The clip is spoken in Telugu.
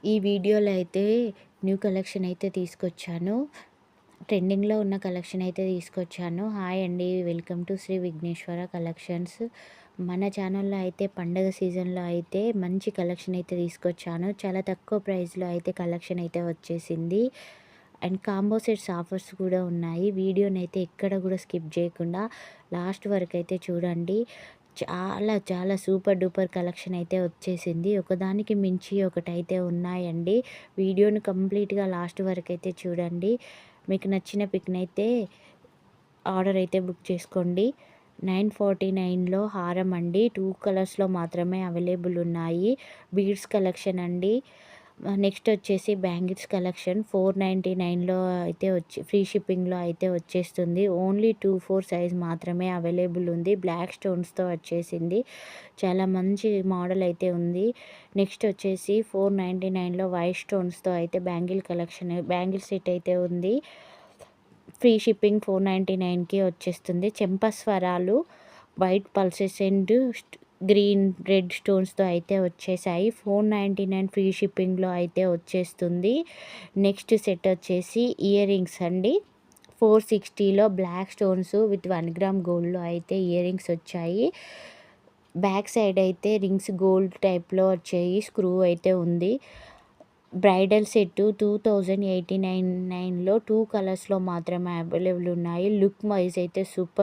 ఈ వీడియోలో అయితే న్యూ కలెక్షన్ అయితే తీసుకొచ్చాను. ట్రెండింగ్‌లో ఉన్న కలెక్షన్ అయితే తీసుకొచ్చాను. హాయ్ అండి. Welcome to Sri Vighneshwara collections. మన ఛానల్‌లో అయితే పండగ సీజన్‌లో అయితే మంచి కలెక్షన్ అయితే తీసుకొచ్చాను. చాలా తక్కువ ప్రైస్‌లో అయితే కలెక్షన్ అయితే వచ్చేసింది. అండ్ కాంబో సెట్స్ ఆఫర్స్ కూడా ఉన్నాయి. వీడియోనైతే ఎక్కడ కూడా స్కిప్ చేయకుండా లాస్ట్ వరకు అయితే చూడండి. చాలా చాలా సూపర్ డూపర్ కలెక్షన్ అయితే వచ్చేసింది. ఒకదానికి మించి ఒకటైతే ఉన్నాయండి. వీడియోని కంప్లీట్‌గా లాస్ట్ వరకైతే చూడండి. మీకు నచ్చిన పిక్‌నైతే ఆర్డర్ అయితే బుక్ చేసుకోండి. 949లో హారం అండి. 2 కలర్స్‌లో మాత్రమే అవైలబుల్ ఉన్నాయి. బీడ్స్ కలెక్షన్ అండి. నెక్స్ట్ వచ్చేసి బ్యాంగిల్స్ కలెక్షన్ 499లో అయితే ఫ్రీ షిప్పింగ్‌లో అయితే వచ్చేస్తుంది. ఓన్లీ 2, 4 సైజ్ మాత్రమే అవైలబుల్ ఉంది. బ్లాక్ స్టోన్స్‌తో వచ్చేసింది. చాలా మంచి మోడల్ అయితే ఉంది. నెక్స్ట్ వచ్చేసి 499లో వైట్ స్టోన్స్‌తో అయితే బ్యాంగిల్ సెట్ అయితే ఉంది. ఫ్రీ షిప్పింగ్ 499కి వచ్చేస్తుంది. చెంపస్వరాలు white pulses and green, red స్టోన్స్‌తో అయితే వచ్చేసాయి. 499 ఫ్రీ షిప్పింగ్‌లో అయితే వచ్చేస్తుంది. నెక్స్ట్ సెట్ వచ్చేసి ఇయర్ రింగ్స్ అండి. 460లో బ్లాక్ స్టోన్స్ విత్ 1 గ్రామ్ గోల్డ్‌లో అయితే ఇయర్ రింగ్స్ వచ్చాయి. బ్యాక్ సైడ్ అయితే రింగ్స్ గోల్డ్ టైప్‌లో వచ్చాయి. స్క్రూ అయితే ఉంది. బ్రైడల్ సెట్టు 2089లో 2 కలర్స్‌లో మాత్రమే అవైలబుల్ ఉన్నాయి. లుక్ వైస్ అయితే సూపర్